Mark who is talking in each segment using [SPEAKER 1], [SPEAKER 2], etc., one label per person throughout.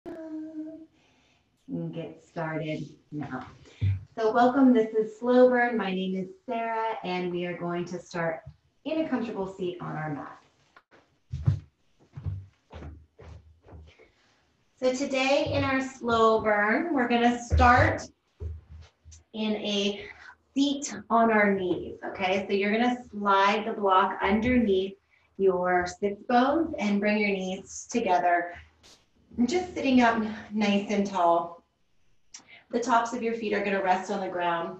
[SPEAKER 1] And get started now. So welcome, this is Slow Burn. My name is Sarah, and we are going to start in a comfortable seat on our mat. So today in our slow burn, we're going to start in a seat on our knees, okay? So you're going to slide the block underneath your sits bones and bring your knees together. Just sitting up nice and tall. The tops of your feet are going to rest on the ground.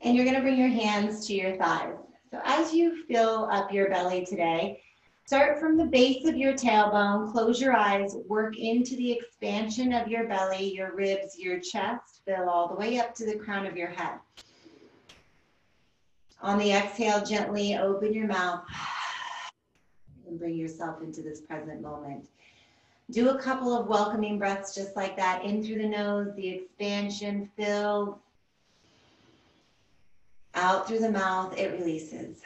[SPEAKER 1] And you're going to bring your hands to your thighs. So as you fill up your belly today, start from the base of your tailbone, close your eyes, work into the expansion of your belly, your ribs, your chest, fill all the way up to the crown of your head. On the exhale, gently open your mouth and bring yourself into this present moment. Do a couple of welcoming breaths just like that, in through the nose, the expansion fills. Out through the mouth, it releases.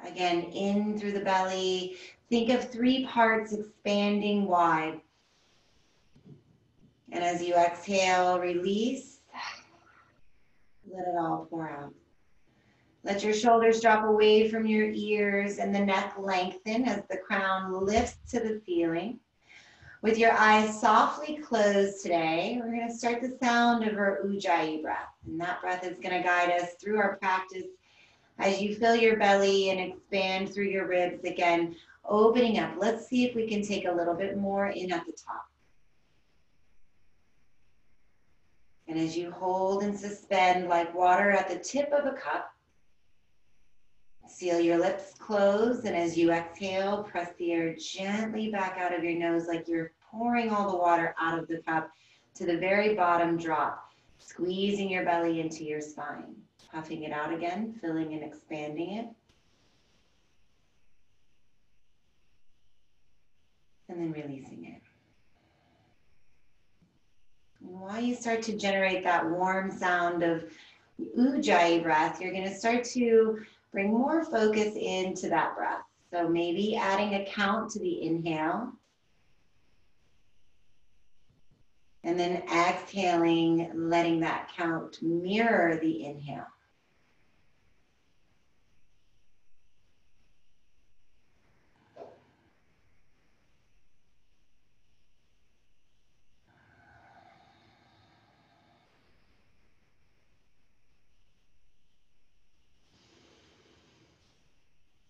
[SPEAKER 1] Again, in through the belly. Think of 3 parts expanding wide. And as you exhale, release. Let it all pour out. Let your shoulders drop away from your ears and the neck lengthen as the crown lifts to the ceiling. With your eyes softly closed today, we're going to start the sound of our Ujjayi breath. And that breath is going to guide us through our practice as you fill your belly and expand through your ribs again, opening up. Let's see if we can take a little bit more in at the top. And as you hold and suspend like water at the tip of a cup, seal your lips closed, and as you exhale, press the air gently back out of your nose like you're pouring all the water out of the cup to the very bottom drop, squeezing your belly into your spine. Puffing it out again, filling and expanding it. And then releasing it. And while you start to generate that warm sound of Ujjayi breath, you're going to start to bring more focus into that breath. So maybe adding a count to the inhale. And then exhaling, letting that count mirror the inhale.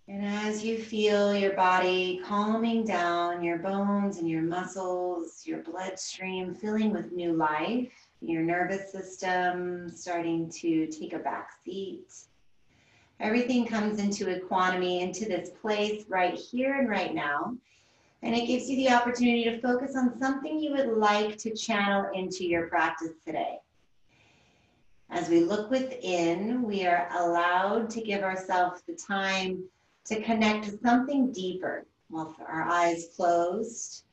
[SPEAKER 1] And as you feel your body calming down, your bones and your muscles, your bloodstream filling with new life, your nervous system starting to take a back seat, everything comes into equanimity, into this place right here and right now. And it gives you the opportunity to focus on something you would like to channel into your practice today. As we look within, we are allowed to give ourselves the time to connect to something deeper with our eyes closed.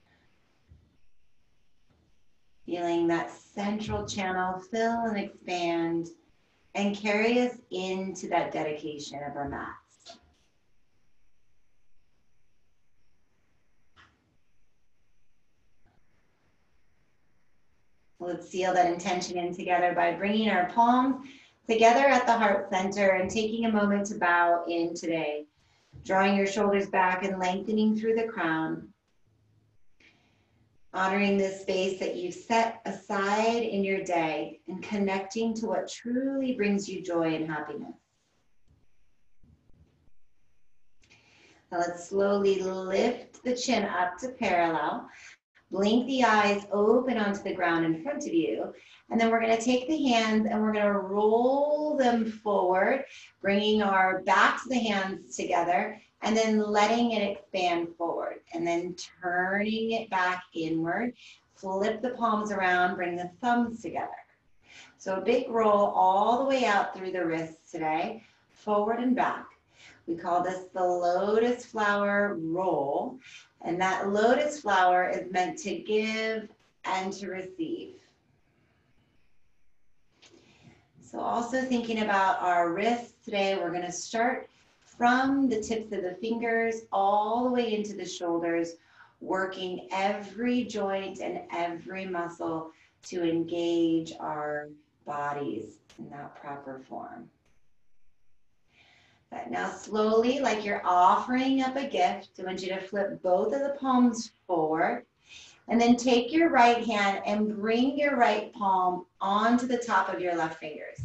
[SPEAKER 1] Feeling that central channel fill and expand and carry us into that dedication of our mats. Let's seal that intention in together by bringing our palms together at the heart center and taking a moment to bow in today. Drawing your shoulders back and lengthening through the crown. Honoring this space that you've set aside in your day and connecting to what truly brings you joy and happiness. Now let's slowly lift the chin up to parallel. Blink the eyes open onto the ground in front of you. And then we're going to take the hands and we're going to roll them forward, bringing our backs of the hands together and then letting it expand forward. And then turning it back inward. Flip the palms around, bring the thumbs together. So a big roll all the way out through the wrists today, forward and back. We call this the lotus flower roll. And that lotus flower is meant to give and to receive. So also thinking about our wrists today, we're going to start from the tips of the fingers all the way into the shoulders, working every joint and every muscle to engage our bodies in that proper form. But now slowly, like you're offering up a gift, I want you to flip both of the palms forward, and then take your right hand and bring your right palm onto the top of your left fingers.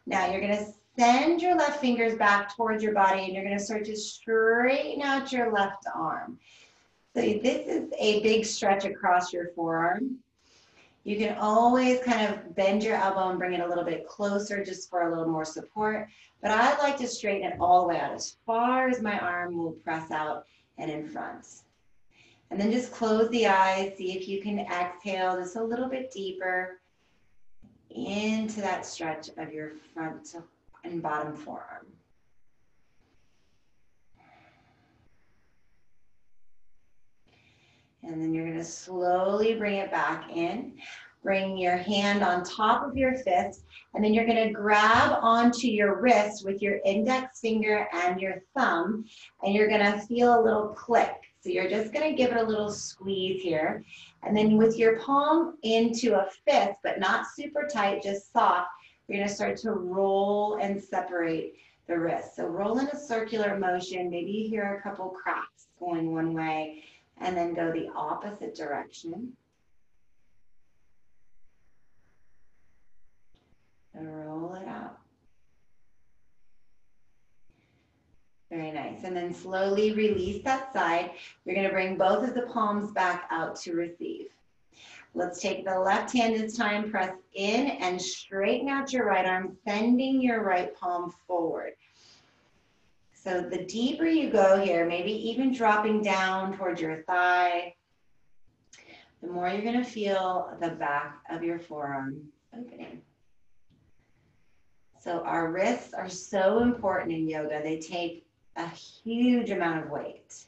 [SPEAKER 1] Now you're going to send your left fingers back towards your body, and you're going to start to straighten out your left arm. So this is a big stretch across your forearm. You can always kind of bend your elbow and bring it a little bit closer just for a little more support. But I like to straighten it all the way out as far as my arm will press out and in front. And then just close the eyes. See if you can exhale just a little bit deeper into that stretch of your front and bottom forearm. And then you're going to slowly bring it back in. Bring your hand on top of your fist, and then you're going to grab onto your wrist with your index finger and your thumb, and you're going to feel a little click. So you're just going to give it a little squeeze here. And then with your palm into a fist, but not super tight, just soft, you're going to start to roll and separate the wrist. So roll in a circular motion. Maybe you hear a couple cracks going one way, and then go the opposite direction. And roll it out. Very nice. And then slowly release that side. You're going to bring both of the palms back out to receive. Let's take the left hand this time, press in and straighten out your right arm, sending your right palm forward. So the deeper you go here, maybe even dropping down towards your thigh, the more you're going to feel the back of your forearm opening. So our wrists are so important in yoga. They take a huge amount of weight.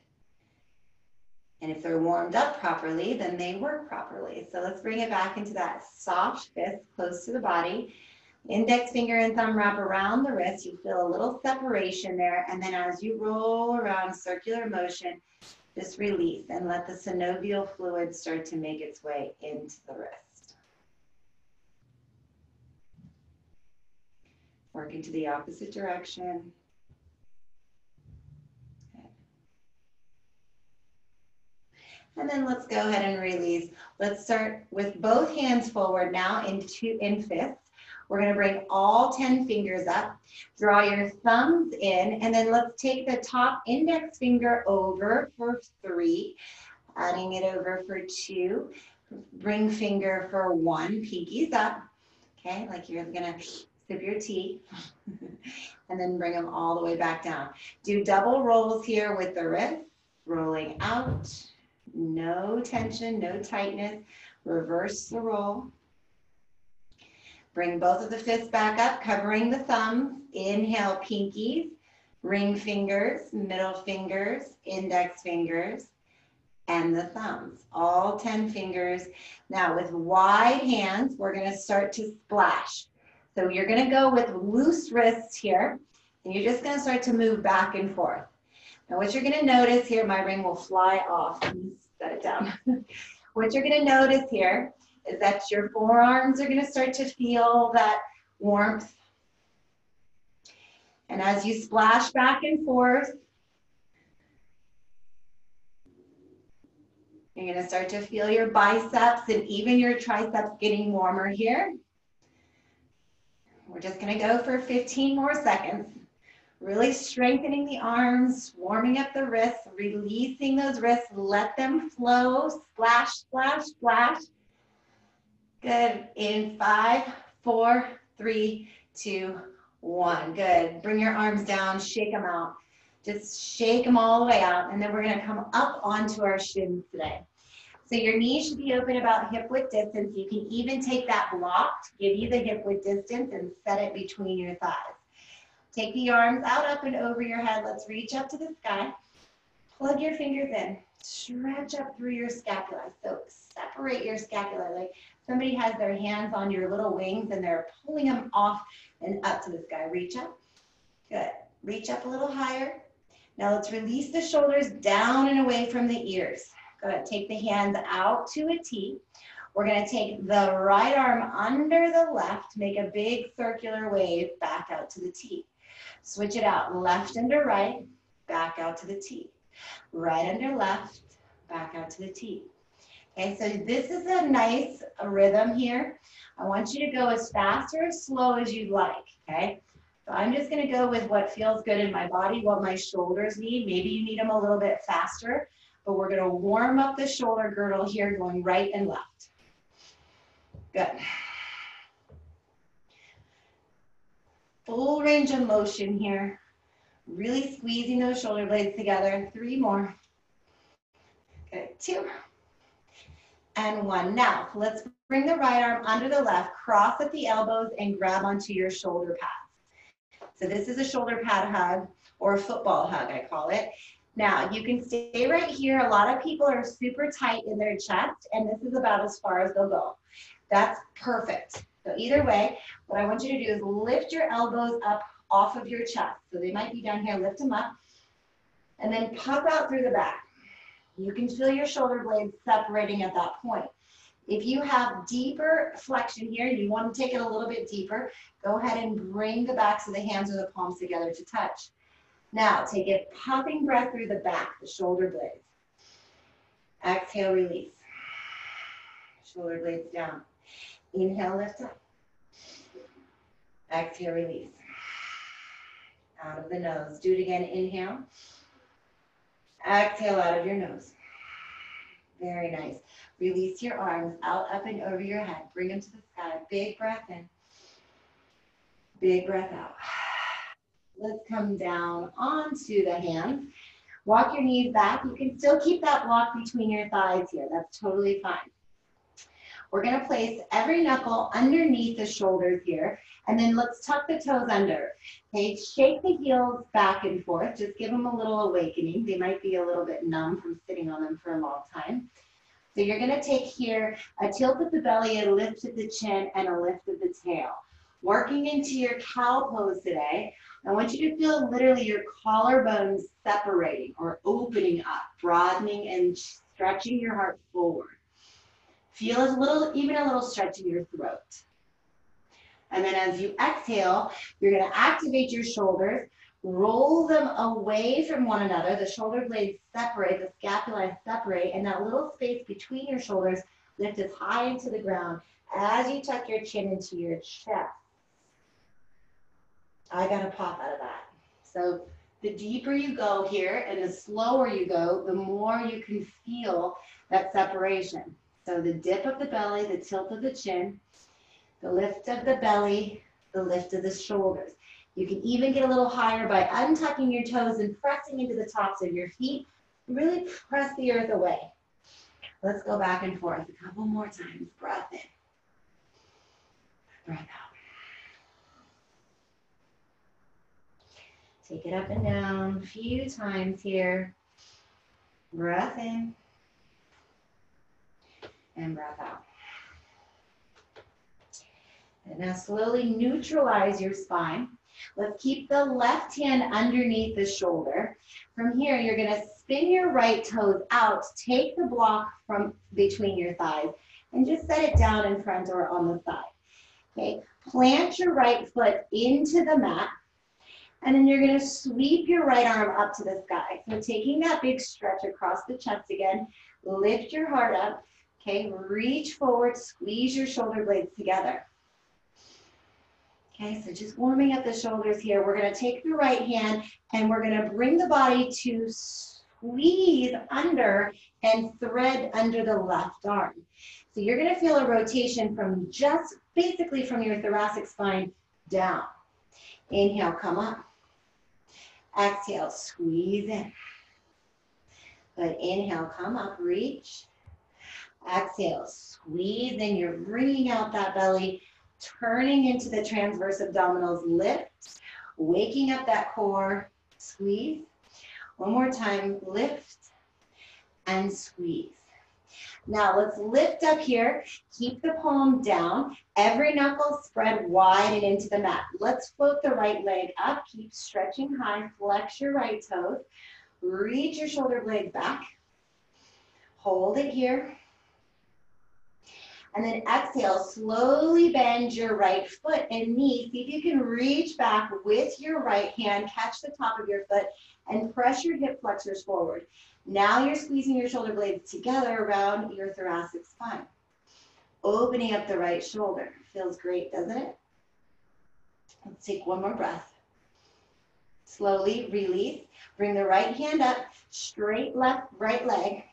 [SPEAKER 1] And if they're warmed up properly, then they work properly. So let's bring it back into that soft fist close to the body. Index finger and thumb wrap around the wrist. You feel a little separation there. And then as you roll around circular motion, just release and let the synovial fluid start to make its way into the wrist. Working to the opposite direction. Okay. And then let's go ahead and release. Let's start with both hands forward now in fists. We're going to bring all 10 fingers up. Draw your thumbs in, and then let's take the top index finger over for 3, adding it over for 2, ring finger for 1, pinkies up, okay, like you're going to sip your tea, and then bring them all the way back down. Do double rolls here with the wrist, rolling out, no tension, no tightness, reverse the roll. Bring both of the fists back up, covering the thumbs. Inhale, pinkies, ring fingers, middle fingers, index fingers, and the thumbs. All 10 fingers. Now with wide hands, we're going to start to splash. So you're going to go with loose wrists here, and you're just going to start to move back and forth. Now what you're going to notice here, my ring will fly off. Let me set it down. What you're going to notice here is that your forearms are going to start to feel that warmth. And as you splash back and forth, you're going to start to feel your biceps and even your triceps getting warmer here. We're just going to go for 15 more seconds. Really strengthening the arms, warming up the wrists, releasing those wrists, let them flow, splash, splash, splash. Good. In 5, 4, 3, 2, 1. Good. Bring your arms down, shake them out. Just shake them all the way out, and then we're going to come up onto our shins today. So your knees should be open about hip width distance. You can even take that block to give you the hip width distance and set it between your thighs. Take the arms out, up, and over your head. Let's reach up to the sky. Plug your fingers in. Stretch up through your scapula. So separate your scapula. Like somebody has their hands on your little wings and they're pulling them off and up to the sky. Reach up. Good. Reach up a little higher. Now let's release the shoulders down and away from the ears. Go ahead, take the hands out to a T. We're gonna take the right arm under the left, make a big circular wave back out to the T. Switch it out, left under right, back out to the T. Right under left, back out to the T. Okay, so this is a nice rhythm here. I want you to go as fast or as slow as you'd like, okay? So I'm just gonna go with what feels good in my body, what my shoulders need. Maybe you need them a little bit faster, but we're gonna warm up the shoulder girdle here, going right and left. Good. Full range of motion here. Really squeezing those shoulder blades together. 3 more. Good, 2. And 1. Now, let's bring the right arm under the left, cross at the elbows, and grab onto your shoulder pads. So this is a shoulder pad hug, or a football hug, I call it. Now, you can stay right here. A lot of people are super tight in their chest, and this is about as far as they'll go. That's perfect. So either way, what I want you to do is lift your elbows up off of your chest. So they might be down here, lift them up, and then puff out through the back. You can feel your shoulder blades separating at that point. If you have deeper flexion here, you want to take it a little bit deeper, go ahead and bring the backs of the hands or the palms together to touch. Now, take a puffing breath through the back, the shoulder blades. Exhale, release. Shoulder blades down. Inhale, lift up. Exhale, release. Out of the nose. Do it again, inhale. Exhale out of your nose. Very nice. Release your arms out, up, and over your head. Bring them to the sky. Big breath in. Big breath out. Let's come down onto the hands. Walk your knees back. You can still keep that block between your thighs here. That's totally fine. We're going to place every knuckle underneath the shoulders here, and then let's tuck the toes under. Okay, shake the heels back and forth. Just give them a little awakening. They might be a little bit numb from sitting on them for a long time. So you're going to take here a tilt of the belly, a lift of the chin, and a lift of the tail. Working into your cow pose today, I want you to feel literally your collarbones separating or opening up, broadening and stretching your heart forward. Feel even a little stretch in your throat. And then as you exhale, you're going to activate your shoulders, roll them away from one another. The shoulder blades separate, the scapulae separate, and that little space between your shoulders lift as high into the ground as you tuck your chin into your chest. I got to pop out of that. So the deeper you go here and the slower you go, the more you can feel that separation. So the dip of the belly, the tilt of the chin, the lift of the belly, the lift of the shoulders. You can even get a little higher by untucking your toes and pressing into the tops of your feet. Really press the earth away. Let's go back and forth a couple more times. Breath in. Breath out. Take it up and down a few times here. Breath in. And breath out. And now slowly neutralize your spine. Let's keep the left hand underneath the shoulder. From here, you're going to spin your right toes out, take the block from between your thighs, and just set it down in front or on the side. Okay, plant your right foot into the mat, and then you're going to sweep your right arm up to the sky. So taking that big stretch across the chest again, lift your heart up. Okay, reach forward, squeeze your shoulder blades together. Okay, so just warming up the shoulders here. We're going to take the right hand and we're going to bring the body to squeeze under and thread under the left arm. So you're going to feel a rotation from just basically from your thoracic spine down. Inhale, come up. Exhale, squeeze in. Good, inhale, come up, reach. Exhale, squeeze in. You're bringing out that belly, turning into the transverse abdominals, lift, waking up that core, squeeze. One more time, lift and squeeze. Now let's lift up here. Keep the palm down. Every knuckle spread wide and into the mat. Let's float the right leg up. Keep stretching high. Flex your right toes. Reach your shoulder blades back. Hold it here. And then exhale, slowly bend your right foot and knee. See if you can reach back with your right hand, catch the top of your foot, and press your hip flexors forward. Now you're squeezing your shoulder blades together around your thoracic spine. Opening up the right shoulder. Feels great, doesn't it? Let's take one more breath. Slowly release. Bring the right hand up, straight right leg.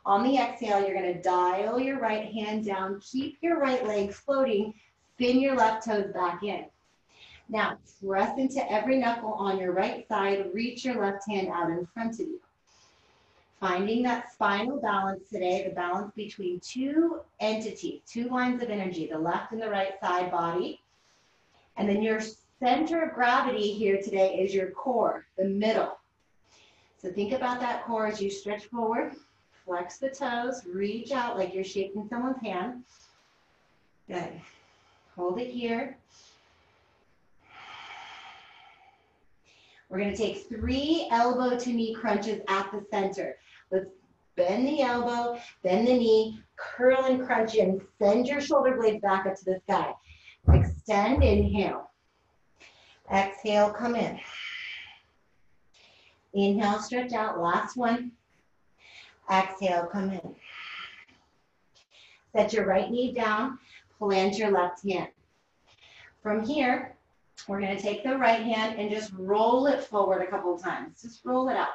[SPEAKER 1] On the exhale, you're going to dial your right hand down. Keep your right leg floating. Spin your left toes back in. Now, press into every knuckle on your right side. Reach your left hand out in front of you. Finding that spinal balance today, the balance between two entities, two lines of energy, the left and the right side body. And then your center of gravity here today is your core, the middle. So think about that core as you stretch forward. Flex the toes, reach out like you're shaking someone's hand. Good. Hold it here. We're going to take 3 elbow to knee crunches at the center. Let's bend the elbow, bend the knee, curl and crunch in. Send your shoulder blades back up to the sky. Extend, inhale. Exhale, come in. Inhale, stretch out. Last one. Exhale, come in. Set your right knee down, plant your left hand. From here, we're going to take the right hand and just roll it forward a couple of times. Just roll it out.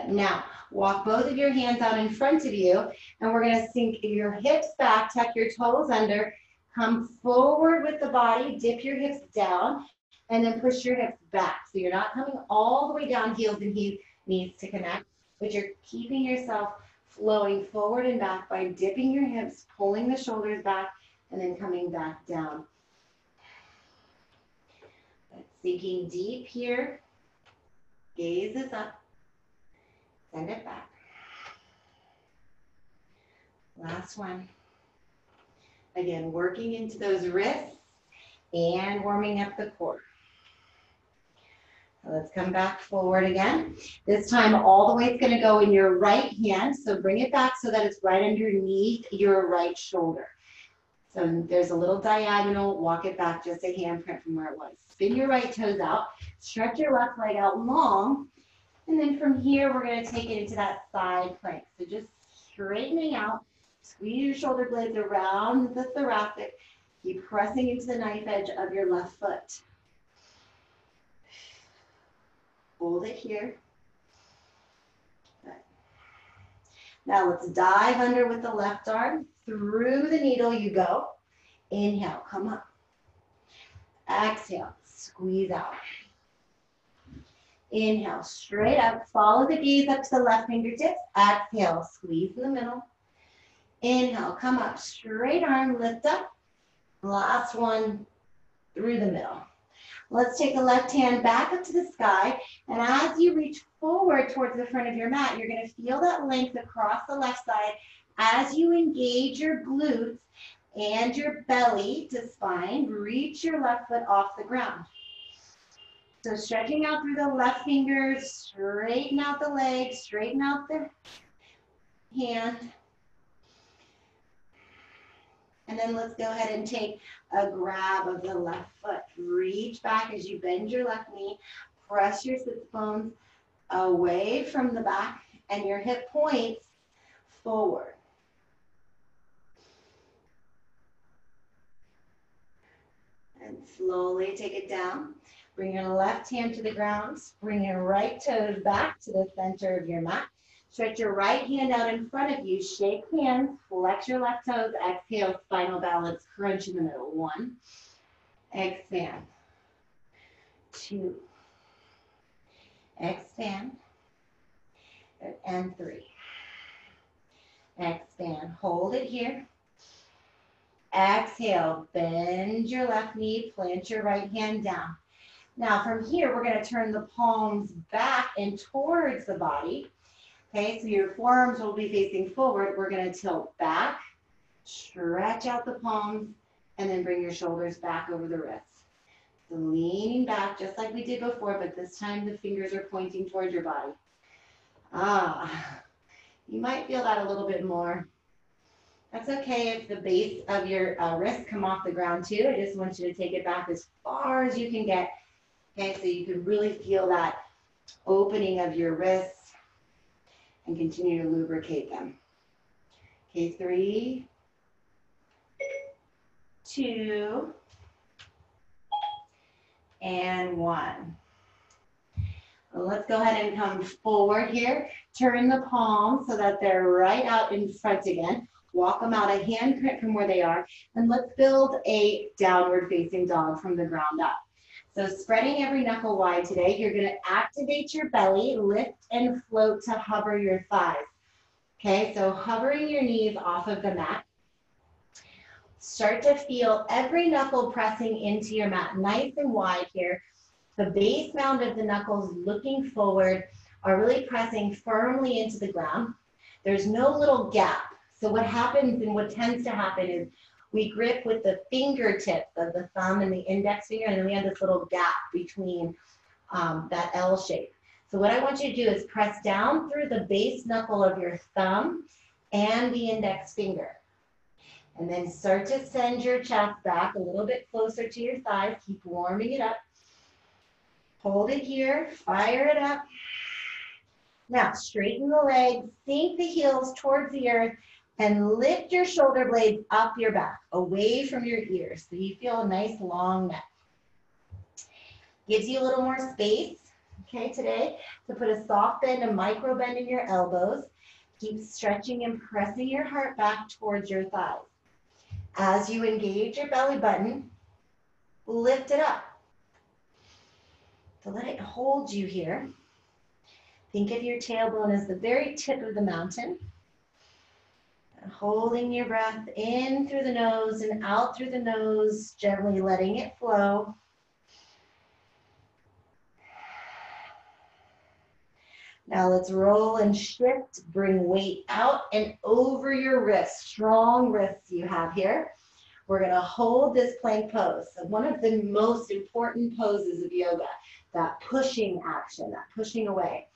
[SPEAKER 1] Now, walk both of your hands out in front of you, and we're going to sink your hips back, tuck your toes under, come forward with the body, dip your hips down, and then push your hips back. So you're not coming all the way down, heels and knees to connect, but you're keeping yourself flowing forward and back by dipping your hips, pulling the shoulders back, and then coming back down. Sinking deep here. Gaze is up. Send it back. Last one. Again, working into those wrists and warming up the core. Let's come back forward again. This time, all the weight is going to go in your right hand. So bring it back so that it's right underneath your right shoulder. So there's a little diagonal. Walk it back just a handprint from where it was. Spin your right toes out. Stretch your left leg out long. And then from here, we're going to take it into that side plank. So just straightening out. Squeeze your shoulder blades around the thoracic. Keep pressing into the knife edge of your left foot. Hold it here. Good. Now let's dive under with the left arm. Through the needle you go. Inhale, come up. Exhale, squeeze out. Inhale, straight up. Follow the gaze up to the left fingertips. Exhale, squeeze in the middle. Inhale, come up. Straight arm, lift up. Last one, through the middle. Let's take the left hand back up to the sky. And as you reach forward towards the front of your mat, you're going to feel that length across the left side as you engage your glutes and your belly to spine. Reach your left foot off the ground. So stretching out through the left fingers, straighten out the leg, straighten out the hand. And then let's go ahead and take a grab of the left foot. Reach back as you bend your left knee. Press your sits bones away from the back and your hip points forward. And slowly take it down. Bring your left hand to the ground. Bring your right toes back to the center of your mat. Stretch your right hand out in front of you. Shake hands. Flex your left toes. Exhale, spinal balance. Crunch in the middle. 1. Expand. 2. Expand. And 3. Expand. Hold it here. Exhale. Bend your left knee. Plant your right hand down. Now from here, we're going to turn the palms back and towards the body. Okay, so your forearms will be facing forward. We're going to tilt back, stretch out the palms, and then bring your shoulders back over the wrists. So leaning back just like we did before, but this time the fingers are pointing towards your body. You might feel that a little bit more. That's okay if the base of your wrists come off the ground too. I just want you to take it back as far as you can get. Okay, so you can really feel that opening of your wrists and continue to lubricate them. Okay, 3, 2, and 1. Well, let's go ahead and come forward here. Turn the palms so that they're right out in front again. Walk them out a hand print from where they are. And let's build a downward facing dog from the ground up. So spreading every knuckle wide today, you're going to activate your belly, lift and float to hover your thighs. Okay, so hovering your knees off of the mat. Start to feel every knuckle pressing into your mat, nice and wide here. The base mound of the knuckles looking forward are really pressing firmly into the ground. There's no little gap. So what happens and what tends to happen is we grip with the fingertips of the thumb and the index finger, and then we have this little gap between that L shape. So what I want you to do is press down through the base knuckle of your thumb and the index finger. And then start to send your chest back a little bit closer to your thighs. Keep warming it up. Hold it here, fire it up. Now straighten the legs, sink the heels towards the earth, and lift your shoulder blades up your back, away from your ears, so you feel a nice long neck. Gives you a little more space, okay, today, to put a soft bend, a micro bend in your elbows. Keep stretching and pressing your heart back towards your thighs. As you engage your belly button, lift it up. So let it hold you here. Think of your tailbone as the very tip of the mountain. And holding your breath in through the nose and out through the nose, gently letting it flow. Now let's roll and shift, bring weight out and over your wrists, strong wrists you have here. We're gonna hold this plank pose. So one of the most important poses of yoga, that pushing action, that pushing away.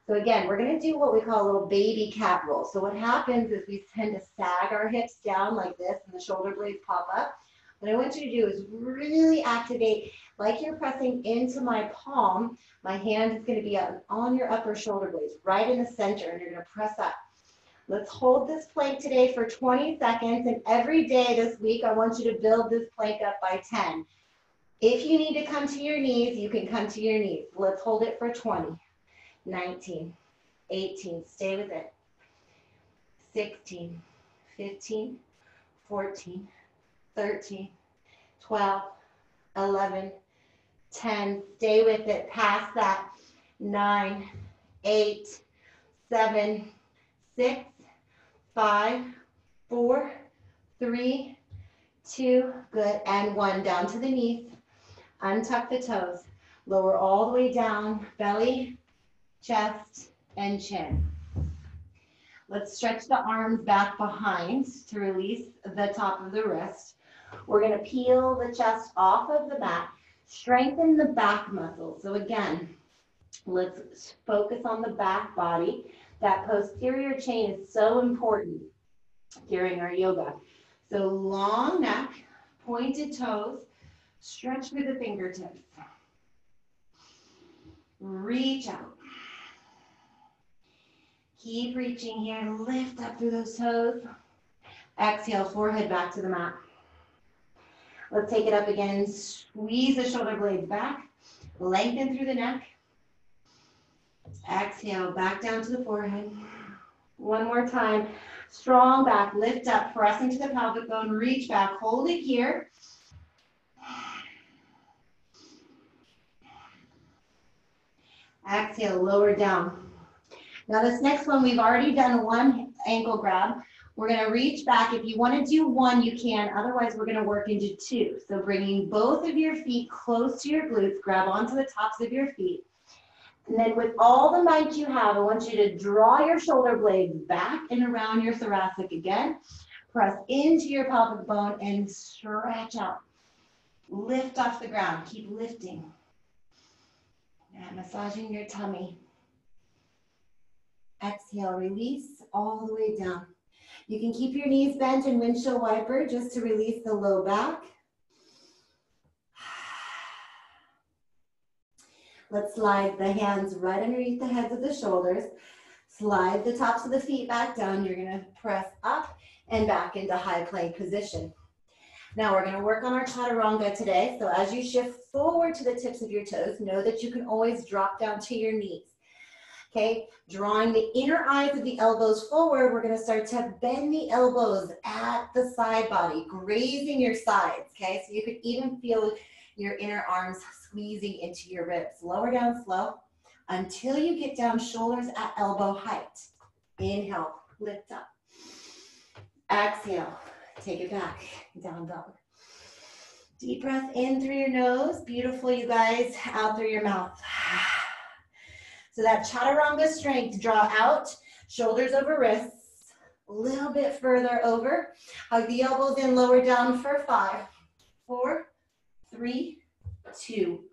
[SPEAKER 1] So again, we're gonna do what we call a little baby cat roll. So what happens is we tend to sag our hips down like this and the shoulder blades pop up. What I want you to do is really activate, like you're pressing into my palm, my hand is gonna be on your upper shoulder blades, right in the center, and you're gonna press up. Let's hold this plank today for 20 seconds, and every day this week, I want you to build this plank up by 10. If you need to come to your knees, you can come to your knees. Let's hold it for 20, 19, 18, stay with it, 16, 15, 14, 13, 12, 11, 10, stay with it, past that, 9, 8, 7, 6, 5, 4, 3, 2, good, and 1, down to the knees, untuck the toes, lower all the way down, belly, chest, and chin. Let's stretch the arms back behind to release the top of the wrist. We're gonna peel the chest off of the mat, strengthen the back muscles. So again, let's focus on the back body. That posterior chain is so important during our yoga. So long neck, pointed toes, stretch through the fingertips. Reach out. Keep reaching here, lift up through those toes. Exhale, forehead back to the mat. Let's take it up again, squeeze the shoulder blades back, lengthen through the neck. Exhale, back down to the forehead. One more time, strong back, lift up, press into the pelvic bone, reach back, hold it here. Exhale, lower down. Now this next one, we've already done one ankle grab. We're gonna reach back. If you wanna do one, you can. Otherwise, we're gonna work into two. So bringing both of your feet close to your glutes, grab onto the tops of your feet. And then with all the might you have, I want you to draw your shoulder blades back and around your thoracic again. Press into your pelvic bone and stretch out. Lift off the ground. Keep lifting. And massaging your tummy. Exhale, release all the way down. You can keep your knees bent and windshield wiper just to release the low back. Let's slide the hands right underneath the heads of the shoulders. Slide the tops of the feet back down. You're gonna press up and back into high plank position. Now we're gonna work on our chaturanga today. So as you shift forward to the tips of your toes, know that you can always drop down to your knees. Okay, drawing the inner eyes of the elbows forward, we're gonna start to bend the elbows at the side body, grazing your sides, okay? So you could even feel your inner arms squeezing into your ribs. Lower down slow until you get down shoulders at elbow height. Inhale, lift up. Exhale, take it back, down dog. Deep breath in through your nose. Beautiful, you guys. Out through your mouth. So that chaturanga strength, draw out, shoulders over wrists, a little bit further over. Hug the elbows in, lower down for 5, 4, 3, 2,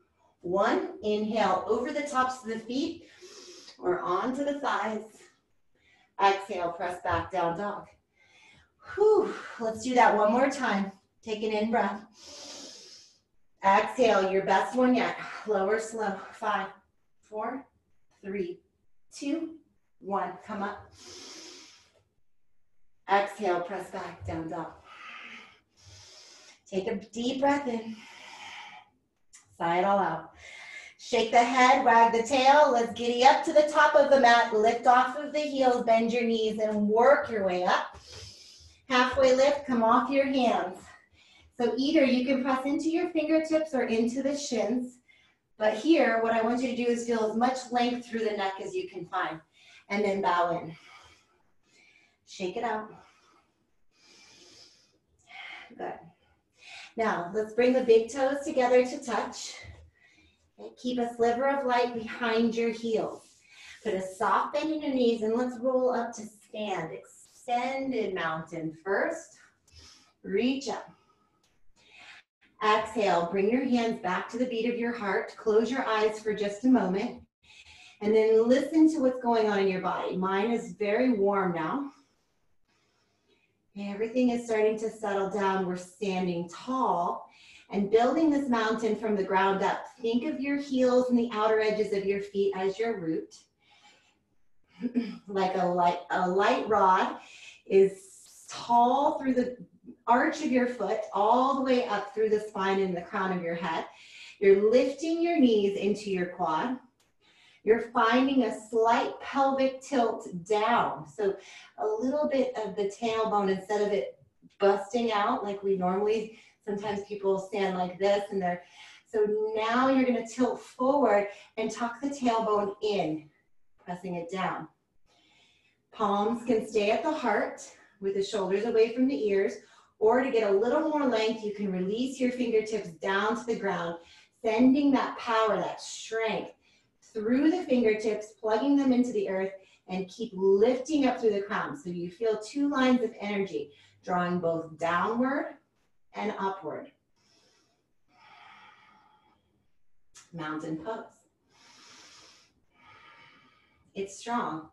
[SPEAKER 1] 1. Inhale over the tops of the feet or onto the thighs. Exhale, press back, down dog. Whew. Let's do that one more time. Take an in breath. Exhale, your best one yet. Lower slow. 5, 4, 3, 2, 1. Come up. Exhale, press back, down dog. Take a deep breath in. Sigh it all out. Shake the head, wag the tail. Let's giddy up to the top of the mat. Lift off of the heels, bend your knees, and work your way up. Halfway lift, come off your hands. So either you can press into your fingertips or into the shins. But here, what I want you to do is feel as much length through the neck as you can find. And then bow in. Shake it out. Good. Now, let's bring the big toes together to touch. Okay, keep a sliver of light behind your heels. Put a soft bend in your knees and let's roll up to stand. Extended mountain first. Reach up. Exhale, bring your hands back to the beat of your heart. Close your eyes for just a moment. And then listen to what's going on in your body. Mine is very warm now. Everything is starting to settle down. We're standing tall and building this mountain from the ground up. Think of your heels and the outer edges of your feet as your root. Like a light rod is tall through the arch of your foot, all the way up through the spine and the crown of your head. You're lifting your knees into your quad. You're finding a slight pelvic tilt down. So a little bit of the tailbone, instead of it busting out like we normally, sometimes people stand like this and they're, so now you're gonna tilt forward and tuck the tailbone in, pressing it down. Palms can stay at the heart with the shoulders away from the ears, or to get a little more length, you can release your fingertips down to the ground, sending that power, that strength through the fingertips, plugging them into the earth, and keep lifting up through the crown. So you feel 2 lines of energy, drawing both downward and upward. Mountain pose. It's strong.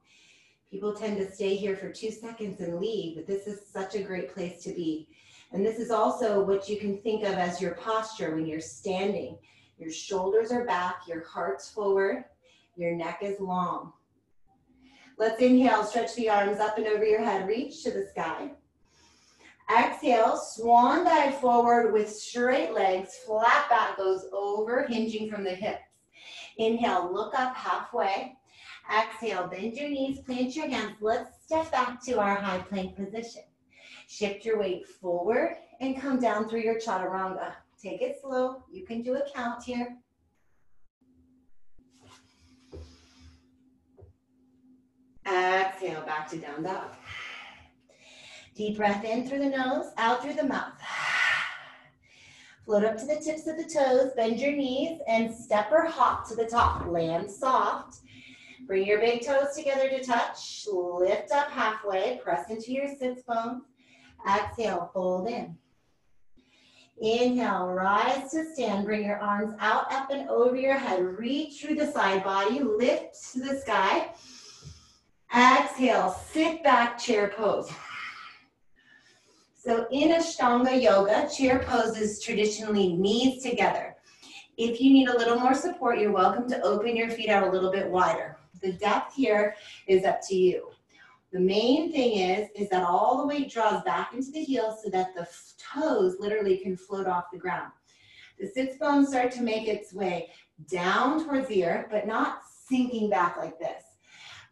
[SPEAKER 1] People tend to stay here for 2 seconds and leave, but this is such a great place to be. And this is also what you can think of as your posture when you're standing. Your shoulders are back, your heart's forward, your neck is long. Let's inhale, stretch the arms up and over your head, reach to the sky. Exhale, swan dive forward with straight legs, flat back goes over, hinging from the hips. Inhale, look up halfway. Exhale, bend your knees, plant your hands. Let's step back to our high plank position. Shift your weight forward and come down through your chaturanga. Take it slow. You can do a count here. Exhale, back to down dog. Deep breath in through the nose, out through the mouth. Float up to the tips of the toes, bend your knees, and step or hop to the top. Land soft. Bring your big toes together to touch. Lift up halfway, press into your sits bones. Exhale, fold in. Inhale, rise to stand. Bring your arms out, up, and over your head. Reach through the side body, lift to the sky. Exhale, sit back, chair pose. So in Ashtanga yoga, chair pose is traditionally knees together. If you need a little more support, you're welcome to open your feet out a little bit wider. The depth here is up to you. The main thing is that all the weight draws back into the heels so that the toes literally can float off the ground. The sits bones start to make its way down towards the earth, but not sinking back like this.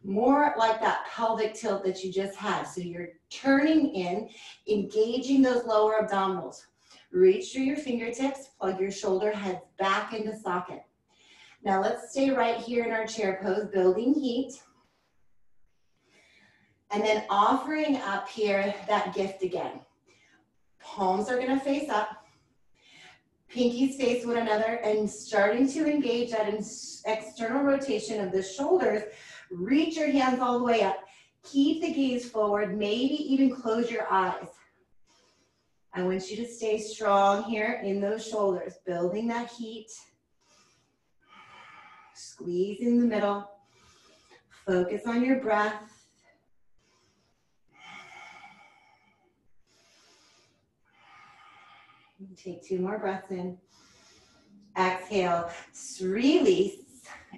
[SPEAKER 1] More like that pelvic tilt that you just had. So you're turning in, engaging those lower abdominals. Reach through your fingertips, plug your shoulder heads back into socket. Now let's stay right here in our chair pose, building heat. And then offering up here that gift again. Palms are gonna face up. Pinkies face one another and starting to engage that external rotation of the shoulders. Reach your hands all the way up. Keep the gaze forward, maybe even close your eyes. I want you to stay strong here in those shoulders, building that heat. Squeeze in the middle. Focus on your breath. Take 2 more breaths in. Exhale, release.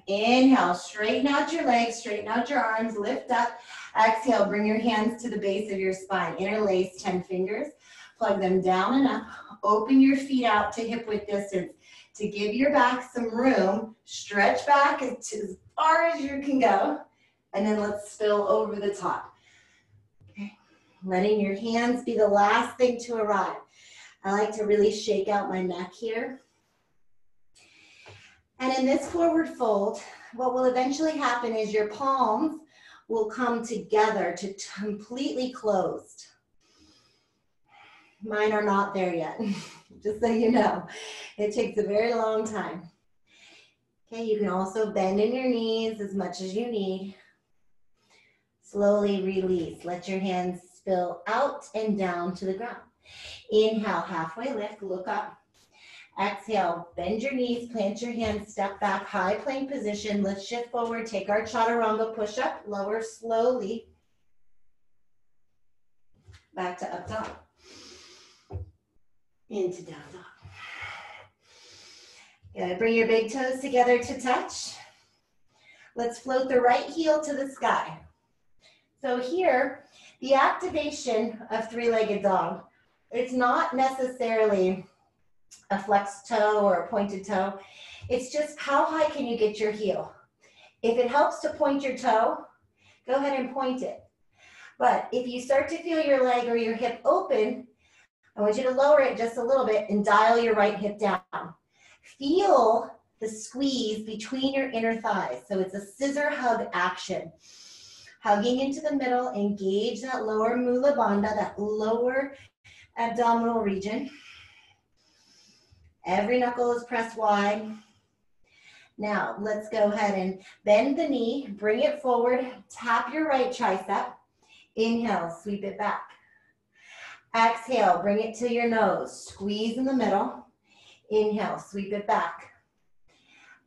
[SPEAKER 1] Inhale, straighten out your legs, straighten out your arms, lift up. Exhale, bring your hands to the base of your spine. Interlace 10 fingers, plug them down and up. Open your feet out to hip width distance. To give your back some room, stretch back as far as you can go. And then let's spill over the top. Okay. Letting your hands be the last thing to arrive. I like to really shake out my neck here. And in this forward fold, what will eventually happen is your palms will come together to completely closed. Mine are not there yet, just so you know. It takes a very long time. Okay, you can also bend in your knees as much as you need. Slowly release. Let your hands spill out and down to the ground. Inhale, halfway lift, look up. Exhale, bend your knees, plant your hands, step back, high plank position. Let's shift forward, take our chaturanga push-up, lower slowly. Back to up dog. Into down dog. Good, bring your big toes together to touch. Let's float the right heel to the sky. So here, the activation of three-legged dog, it's not necessarily a flexed toe or a pointed toe. It's just how high can you get your heel? If it helps to point your toe, go ahead and point it. But if you start to feel your leg or your hip open, I want you to lower it just a little bit and dial your right hip down. Feel the squeeze between your inner thighs. So it's a scissor hug action. Hugging into the middle, engage that lower mula bandha, that lower abdominal region. Every knuckle is pressed wide. Now, let's go ahead and bend the knee, bring it forward, tap your right tricep. Inhale, sweep it back. Exhale, bring it to your nose. Squeeze in the middle. Inhale, sweep it back.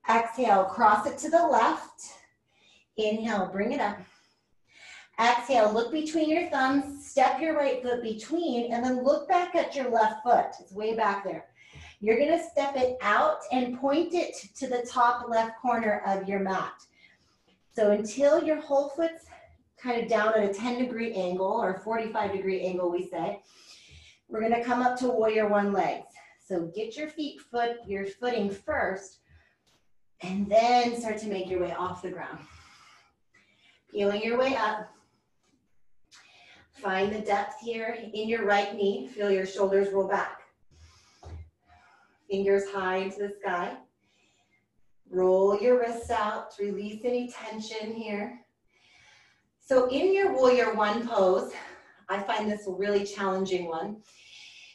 [SPEAKER 1] Exhale, cross it to the left. Inhale, bring it up. Exhale, look between your thumbs, step your right foot between, and then look back at your left foot. It's way back there. You're gonna step it out and point it to the top left corner of your mat. So until your whole foot's kind of down at a 10-degree angle or 45-degree angle, we say, we're gonna come up to warrior one legs. So get your your footing first, and then start to make your way off the ground. Peeling your way up. Find the depth here in your right knee. Feel your shoulders roll back. Fingers high into the sky. Roll your wrists out. Release any tension here. So in your warrior one pose, I find this a really challenging one.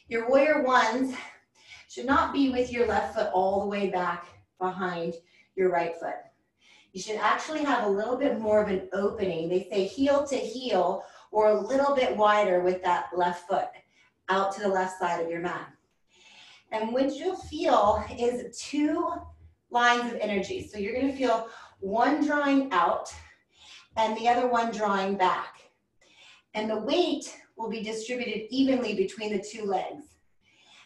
[SPEAKER 1] Your warrior ones, should not be with your left foot all the way back behind your right foot. You should actually have a little bit more of an opening. They say heel to heel or a little bit wider with that left foot out to the left side of your mat. And what you'll feel is two lines of energy. So you're going to feel one drawing out and the other one drawing back. And the weight will be distributed evenly between the two legs.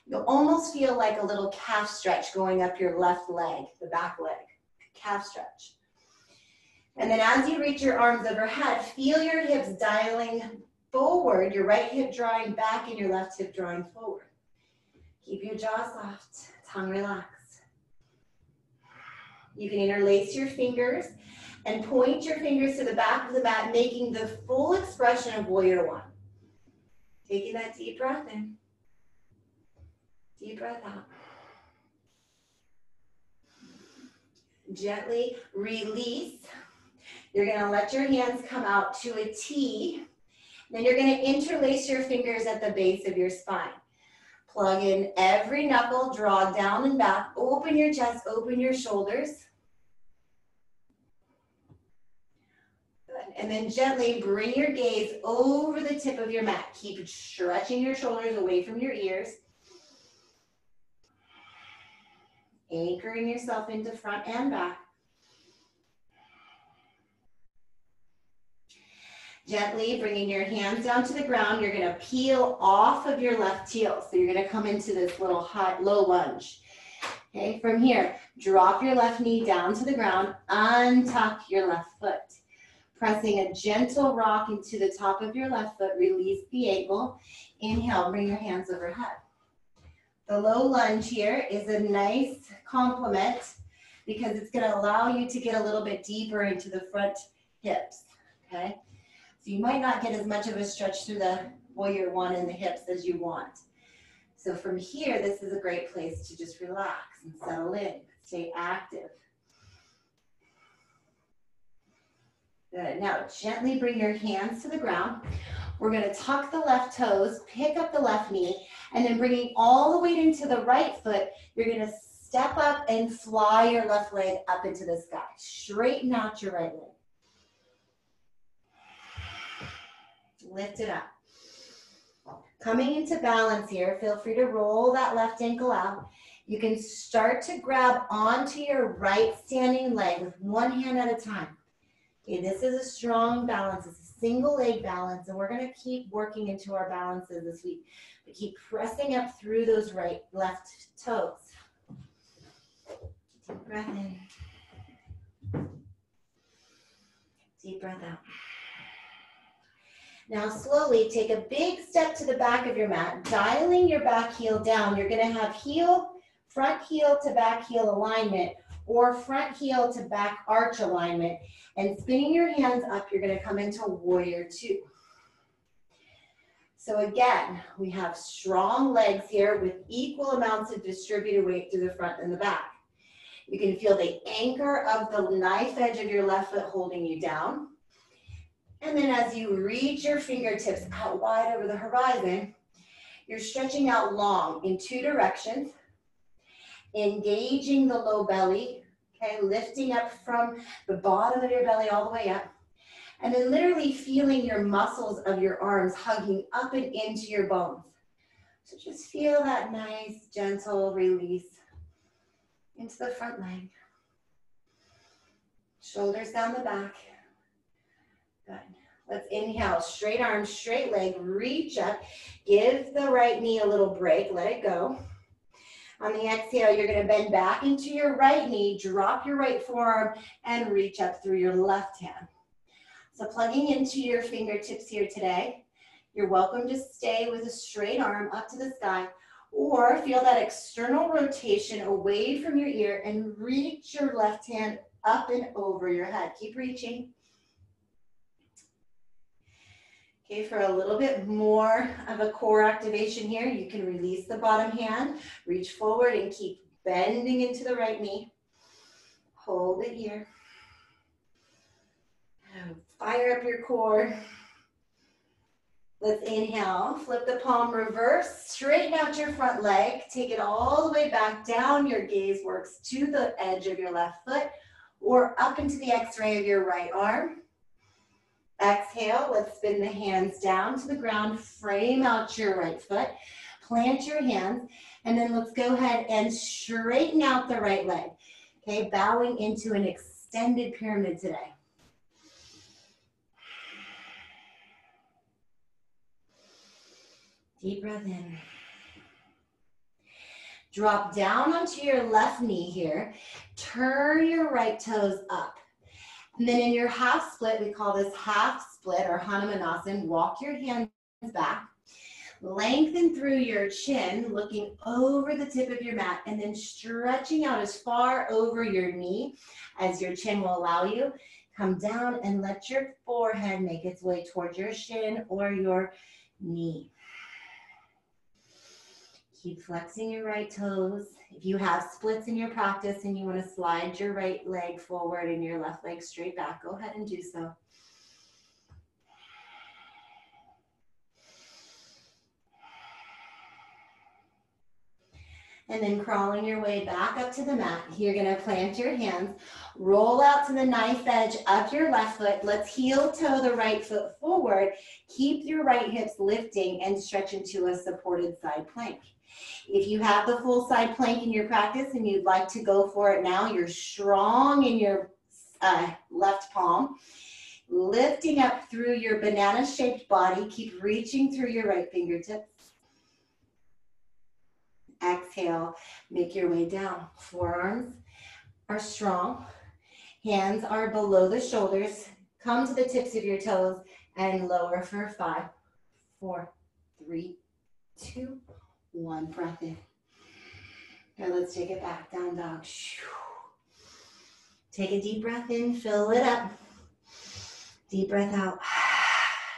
[SPEAKER 1] You'll almost feel like a little calf stretch going up your left leg, the back leg, calf stretch. And then as you reach your arms overhead, feel your hips dialing forward, your right hip drawing back and your left hip drawing forward. Keep your jaw soft, tongue relaxed. You can interlace your fingers and point your fingers to the back of the mat, making the full expression of Warrior One. Taking that deep breath in, deep breath out. Gently release. You're going to let your hands come out to a T. Then you're going to interlace your fingers at the base of your spine. Plug in every knuckle, draw down and back, open your chest, open your shoulders. Good. And then gently bring your gaze over the tip of your mat. Keep stretching your shoulders away from your ears. Anchoring yourself into front and back. Gently bringing your hands down to the ground, you're going to peel off of your left heel. So you're going to come into this little high, low lunge. Okay, from here, drop your left knee down to the ground, untuck your left foot. Pressing a gentle rock into the top of your left foot, release the ankle. Inhale, bring your hands overhead. The low lunge here is a nice complement because it's going to allow you to get a little bit deeper into the front hips, okay? So you might not get as much of a stretch through the Warrior One in the hips as you want. So from here, this is a great place to just relax and settle in, stay active. Good. Now gently bring your hands to the ground. We're going to tuck the left toes, pick up the left knee, and then bringing all the weight into the right foot, you're going to step up and fly your left leg up into the sky. Straighten out your right leg. Lift it up. Coming into balance here, feel free to roll that left ankle out. You can start to grab onto your right standing leg with one hand at a time. Okay, this is a strong balance. It's a single leg balance, and we're going to keep working into our balances this week. But keep pressing up through those left toes. Deep breath in. Deep breath out. Now slowly take a big step to the back of your mat, dialing your back heel down. You're going to have front heel to back heel alignment or front heel to back arch alignment. And spinning your hands up, you're going to come into Warrior Two. So again, we have strong legs here with equal amounts of distributed weight to the front and the back. You can feel the anchor of the knife edge of your left foot holding you down. And then as you reach your fingertips out wide over the horizon, you're stretching out long in two directions, engaging the low belly, okay, lifting up from the bottom of your belly all the way up, and then literally feeling your muscles of your arms hugging up and into your bones. So just feel that nice, gentle release into the front leg. Shoulders down the back. Good. Let's inhale, straight arms, straight leg, reach up. Give the right knee a little break, let it go. On the exhale, you're going to bend back into your right knee, drop your right forearm, and reach up through your left hand. So plugging into your fingertips here today, you're welcome to stay with a straight arm up to the sky, or feel that external rotation away from your ear and reach your left hand up and over your head. Keep reaching. Okay, for a little bit more of a core activation here, you can release the bottom hand, reach forward and keep bending into the right knee. Hold it here. Fire up your core. Let's inhale, flip the palm reverse, straighten out your front leg, take it all the way back down. Your gaze works to the edge of your left foot or up into the x-ray of your right arm. Exhale, let's spin the hands down to the ground, frame out your right foot, plant your hands, and then let's go ahead and straighten out the right leg. Okay, bowing into an extended pyramid today. Deep breath in. Drop down onto your left knee here. Turn your right toes up. And then in your half split, we call this half split or Hanumanasana. Walk your hands back. Lengthen through your chin, looking over the tip of your mat, and then stretching out as far over your knee as your chin will allow you. Come down and let your forehead make its way towards your shin or your knee. Keep flexing your right toes. If you have splits in your practice and you want to slide your right leg forward and your left leg straight back, go ahead and do so. And then crawling your way back up to the mat. You're gonna plant your hands, roll out to the knife edge of your left foot. Let's heel toe the right foot forward. Keep your right hips lifting and stretch into a supported side plank. If you have the full side plank in your practice and you'd like to go for it now, you're strong in your left palm. Lifting up through your banana-shaped body. Keep reaching through your right fingertips. Exhale, make your way down. Forearms are strong. Hands are below the shoulders. Come to the tips of your toes and lower for 5, 4, 3, 2, 1. Breath in. Now let's take it back, down dog. Take a deep breath in, fill it up. Deep breath out.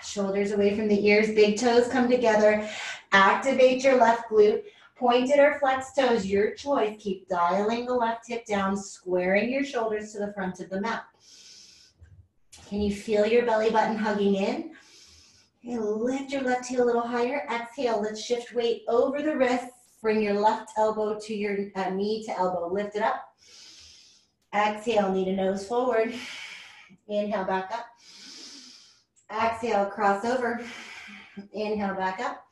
[SPEAKER 1] Shoulders away from the ears, big toes come together. Activate your left glute. Pointed or flexed toes, your choice. Keep dialing the left hip down, squaring your shoulders to the front of the mat. Can you feel your belly button hugging in? Okay, lift your left heel a little higher. Exhale, let's shift weight over the wrists. Bring your left elbow to your knee to elbow. Lift it up. Exhale, knee to nose forward. Inhale, back up. Exhale, cross over. Inhale, back up.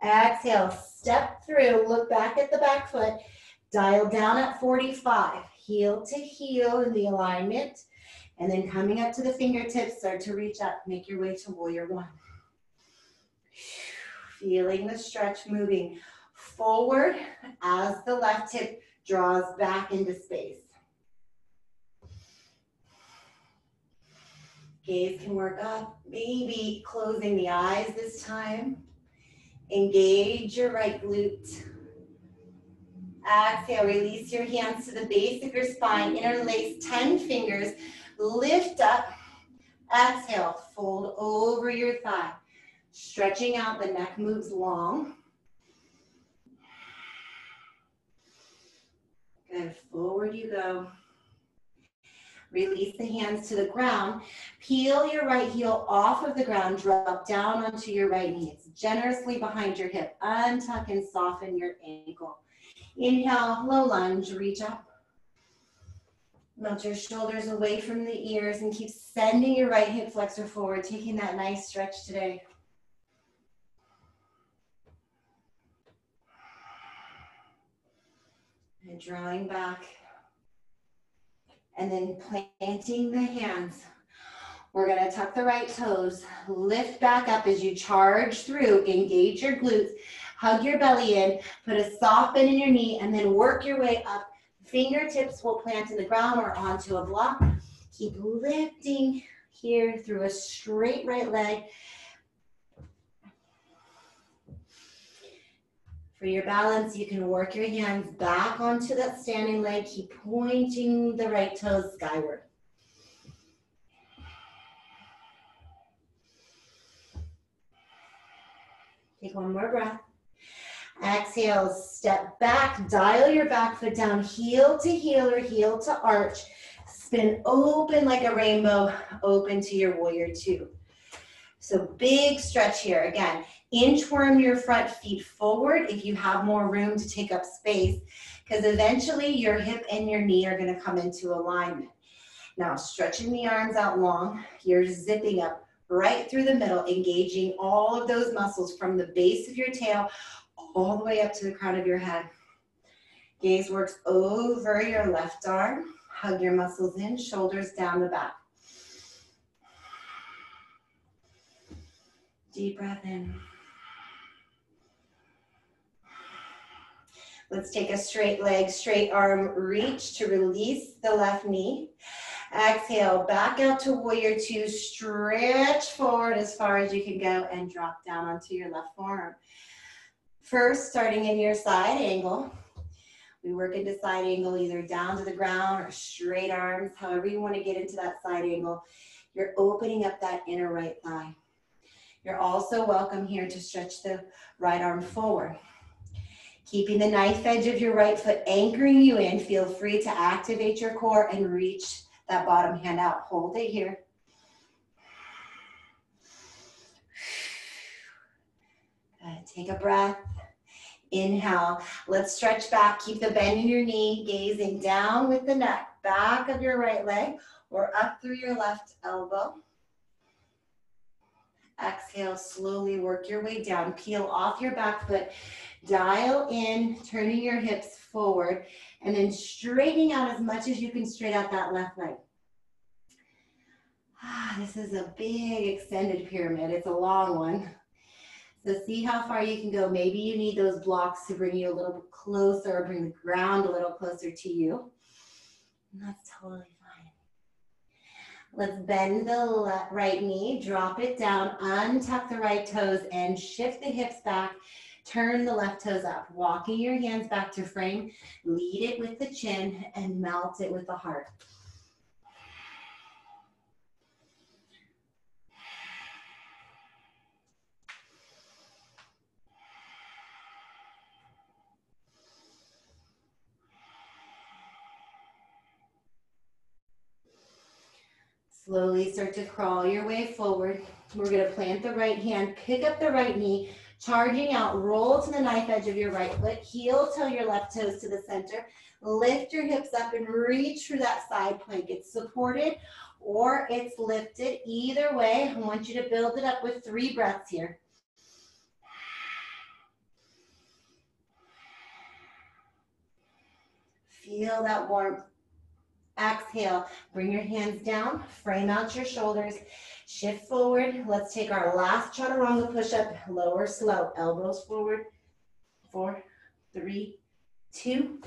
[SPEAKER 1] Exhale, step through, look back at the back foot, dial down at 45, heel to heel in the alignment, and then coming up to the fingertips, start to reach up, make your way to warrior one. Feeling the stretch moving forward as the left hip draws back into space. Gaze can work up, maybe closing the eyes this time. Engage your right glute. Exhale, release your hands to the base of your spine. Interlace 10 fingers. Lift up. Exhale, fold over your thigh. Stretching out, the neck moves long. Good, forward you go. Release the hands to the ground. Peel your right heel off of the ground. Drop down onto your right knee. It's generously behind your hip. Untuck and soften your ankle. Inhale, low lunge, reach up. Melt your shoulders away from the ears and keep sending your right hip flexor forward, taking that nice stretch today. And drawing back. And then planting the hands. We're gonna tuck the right toes, lift back up as you charge through, engage your glutes, hug your belly in, put a soft bend in your knee, and then work your way up. Fingertips will plant in the ground or onto a block. Keep lifting here through a straight right leg. For your balance, you can work your hands back onto that standing leg. Keep pointing the right toes skyward. Take one more breath. Exhale, step back, dial your back foot down, heel to heel or heel to arch. Spin open like a rainbow, open to your warrior two. So big stretch here. Again, inchworm your front feet forward if you have more room to take up space, because eventually your hip and your knee are going to come into alignment. Now, stretching the arms out long, you're zipping up right through the middle, engaging all of those muscles from the base of your tail all the way up to the crown of your head. Gaze works over your left arm. Hug your muscles in, shoulders down the back. Deep breath in. Let's take a straight leg, straight arm reach to release the left knee. Exhale, back out to warrior two. Stretch forward as far as you can go and drop down onto your left forearm. First, starting in your side angle. We work into side angle either down to the ground or straight arms, however you want to get into that side angle. You're opening up that inner right thigh. You're also welcome here to stretch the right arm forward. Keeping the knife edge of your right foot anchoring you in, feel free to activate your core and reach that bottom hand out. Hold it here. Good. Take a breath. Inhale. Let's stretch back. Keep the bend in your knee, gazing down with the neck, back of your right leg, or up through your left elbow. Exhale, slowly work your way down. Peel off your back foot. Dial in, turning your hips forward, and then straightening out as much as you can straight out that left leg. This is a big extended pyramid. It's a long one. So see how far you can go. Maybe you need those blocks to bring you a little closer, or bring the ground a little closer to you. And that's totally fine. Let's bend the right knee, drop it down, untuck the right toes, and shift the hips back. Turn the left toes up, walking your hands back to frame. Lead it with the chin and melt it with the heart. Slowly start to crawl your way forward. We're going to plant the right hand, pick up the right knee, charging out, roll to the knife edge of your right foot, heel toe your left toes to the center, lift your hips up and reach for that side plank. It's supported or it's lifted. Either way, I want you to build it up with 3 breaths here. Feel that warmth. Exhale, bring your hands down, frame out your shoulders, shift forward. Let's take our last chaturanga push-up, lower slow, elbows forward, 4, 3, 2,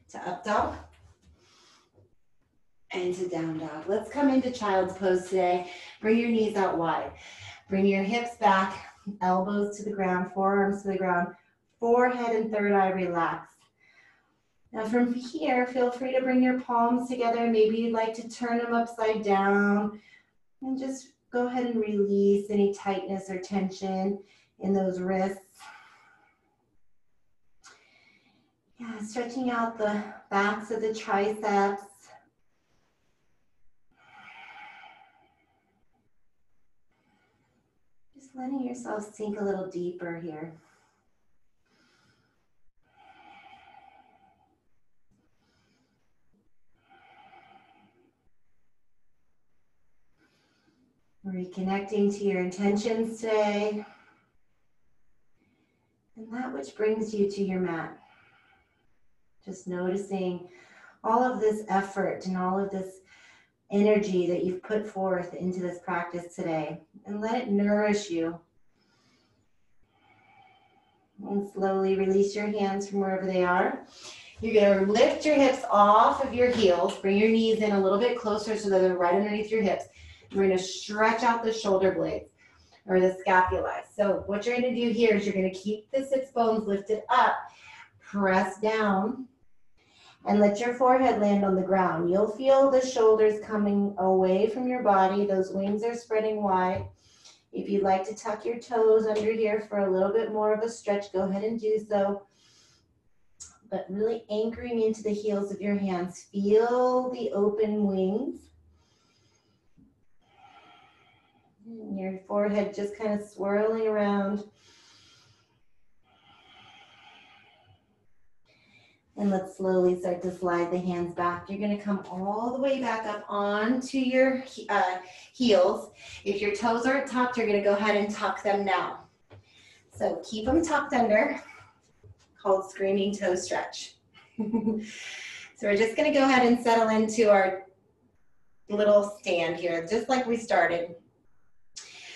[SPEAKER 1] to up dog, and to down dog. Let's come into child's pose today. Bring your knees out wide. Bring your hips back, elbows to the ground, forearms to the ground, forehead and third eye relaxed. Now from here, feel free to bring your palms together. Maybe you'd like to turn them upside down and just go ahead and release any tightness or tension in those wrists. Yeah, stretching out the backs of the triceps. Just letting yourself sink a little deeper here. Reconnecting to your intentions today and that which brings you to your mat. Just noticing all of this effort and all of this energy that you've put forth into this practice today, and let it nourish you. And slowly release your hands from wherever they are. You're going to lift your hips off of your heels, bring your knees in a little bit closer so that they're right underneath your hips. We're going to stretch out the shoulder blades or the scapulae. So what you're going to do here is you're going to keep the sits bones lifted up, press down, and let your forehead land on the ground. You'll feel the shoulders coming away from your body. Those wings are spreading wide. If you'd like to tuck your toes under here for a little bit more of a stretch, go ahead and do so. But really anchoring into the heels of your hands. Feel the open wings. Your Your forehead just kind of swirling around. And let's slowly start to slide the hands back. You're gonna come all the way back up onto your heels. If your toes aren't tucked, you're gonna go ahead and tuck them now. So keep them tucked under, called screaming toe stretch. So we're just gonna go ahead and settle into our little stand here, just like we started.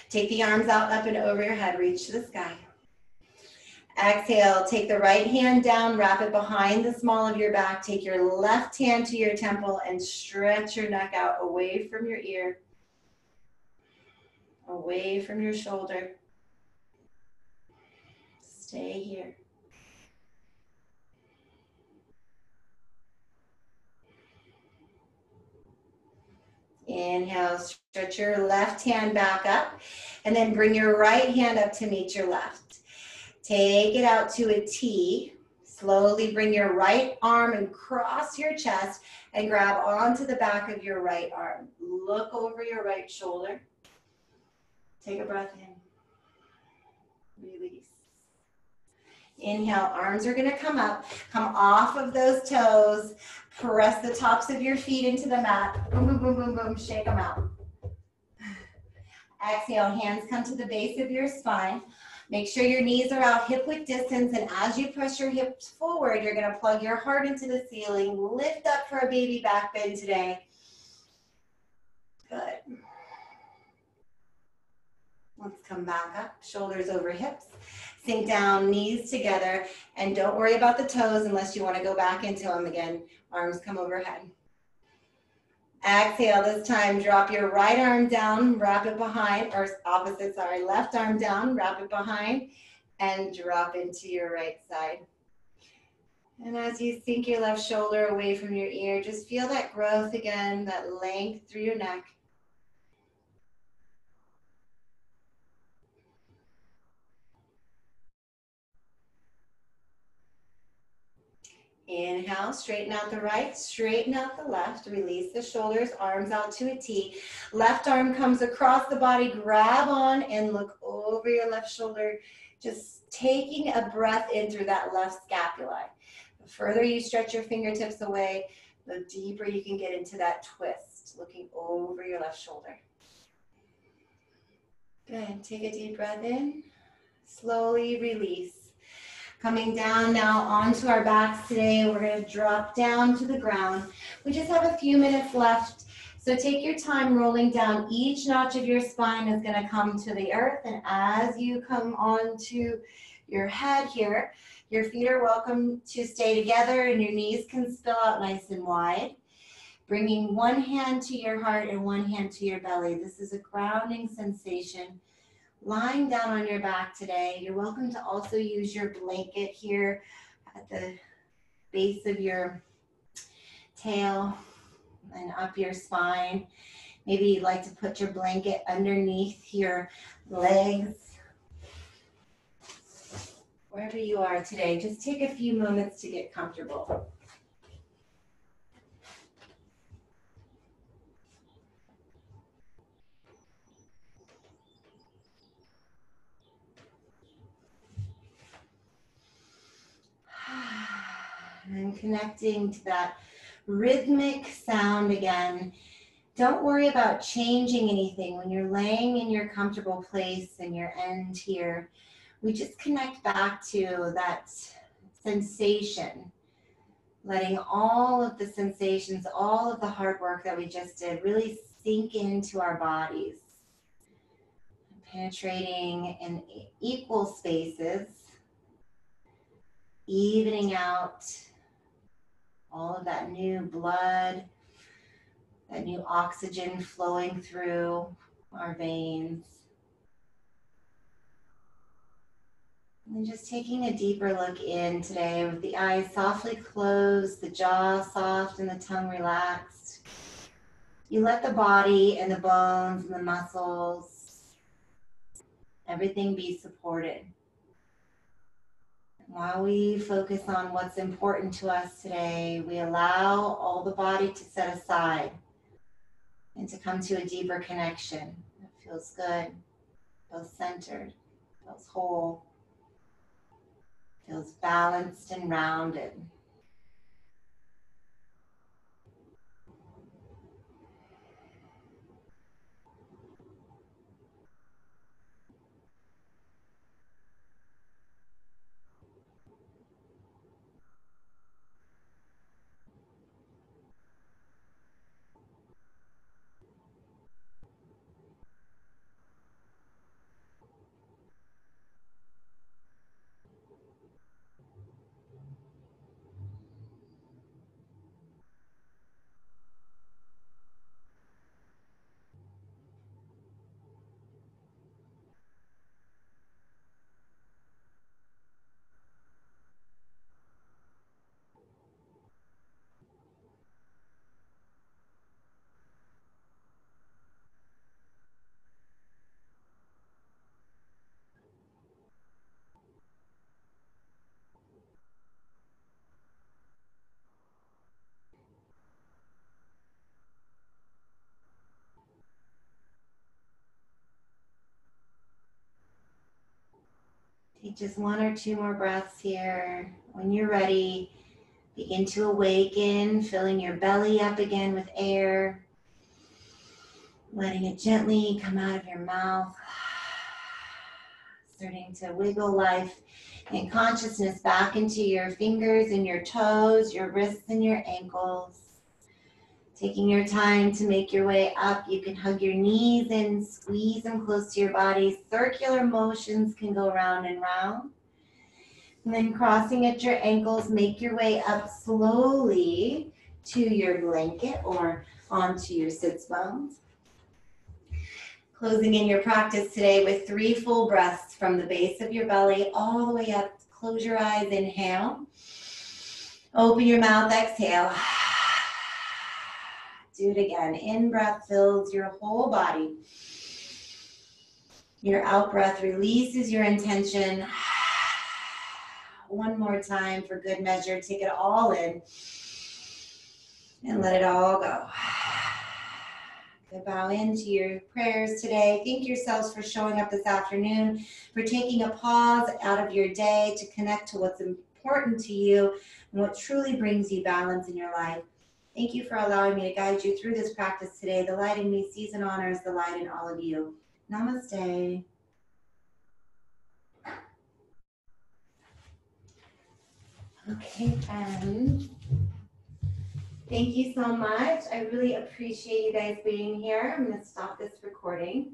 [SPEAKER 1] Take the arms out, up and over your head, reach to the sky. Exhale, take the right hand down, wrap it behind the small of your back. Take your left hand to your temple and stretch your neck out away from your ear, away from your shoulder. Stay here. Inhale, stretch your left hand back up, and then bring your right hand up to meet your left. Take it out to a T. Slowly bring your right arm and cross your chest and grab onto the back of your right arm. Look over your right shoulder. Take a breath in. Release. Inhale, arms are gonna come up. Come off of those toes. Press the tops of your feet into the mat. Boom, boom, boom, boom, boom. Shake them out. Exhale, hands come to the base of your spine. Make sure your knees are out hip-width distance, and as you press your hips forward, you're gonna plug your heart into the ceiling. Lift up for a baby back bend today. Good. Let's come back up, shoulders over hips. Sink down, knees together, and don't worry about the toes unless you wanna go back into them again. Arms come overhead. Exhale, this time drop your right arm down, wrap it behind, or opposite, sorry, left arm down, wrap it behind, and drop into your right side. And as you sink your left shoulder away from your ear, just feel that growth again, that length through your neck. Inhale, straighten out the right, straighten out the left, release the shoulders, arms out to a T. Left arm comes across the body, grab on and look over your left shoulder, just taking a breath in through that left scapula. The further you stretch your fingertips away, the deeper you can get into that twist, looking over your left shoulder. Good, take a deep breath in, slowly release. Coming down now onto our backs today, we're gonna drop down to the ground. We just have a few minutes left, so take your time rolling down. Each notch of your spine is gonna come to the earth, and as you come onto your head here, your feet are welcome to stay together and your knees can spill out nice and wide. Bringing one hand to your heart and one hand to your belly. This is a grounding sensation. Lying down on your back today, you're welcome to also use your blanket here at the base of your tail and up your spine. Maybe you'd like to put your blanket underneath your legs. Wherever you are today, just take a few moments to get comfortable. And connecting to that rhythmic sound again. Don't worry about changing anything. When you're laying in your comfortable place and your end here, we just connect back to that sensation, letting all of the sensations, all of the hard work that we just did really sink into our bodies, penetrating in equal spaces, evening out all of that new blood, that new oxygen flowing through our veins. And just taking a deeper look in today with the eyes softly closed, the jaw soft and the tongue relaxed. You let the body and the bones and the muscles, everything be supported. While we focus on what's important to us today, we allow all the body to set aside and to come to a deeper connection. It feels good. feels centered, feels whole, feels balanced and rounded. Take just 1 or 2 more breaths here. When you're ready, begin to awaken, filling your belly up again with air, letting it gently come out of your mouth, starting to wiggle life and consciousness back into your fingers and your toes, your wrists and your ankles. Taking your time to make your way up, you can hug your knees and squeeze them close to your body. Circular motions can go round and round. And then crossing at your ankles, make your way up slowly to your blanket or onto your sits bones. Closing in your practice today with 3 full breaths from the base of your belly all the way up. Close your eyes, inhale. Open your mouth, exhale. Do it again. In breath fills your whole body. Your out breath releases your intention. One more time for good measure. Take it all in and let it all go. Good. Bow into your prayers today. Thank yourselves for showing up this afternoon, for taking a pause out of your day to connect to what's important to you and what truly brings you balance in your life. Thank you for allowing me to guide you through this practice today. The light in me sees and honors the light in all of you. Namaste. Okay, and thank you so much. I really appreciate you guys being here. I'm going to stop this recording.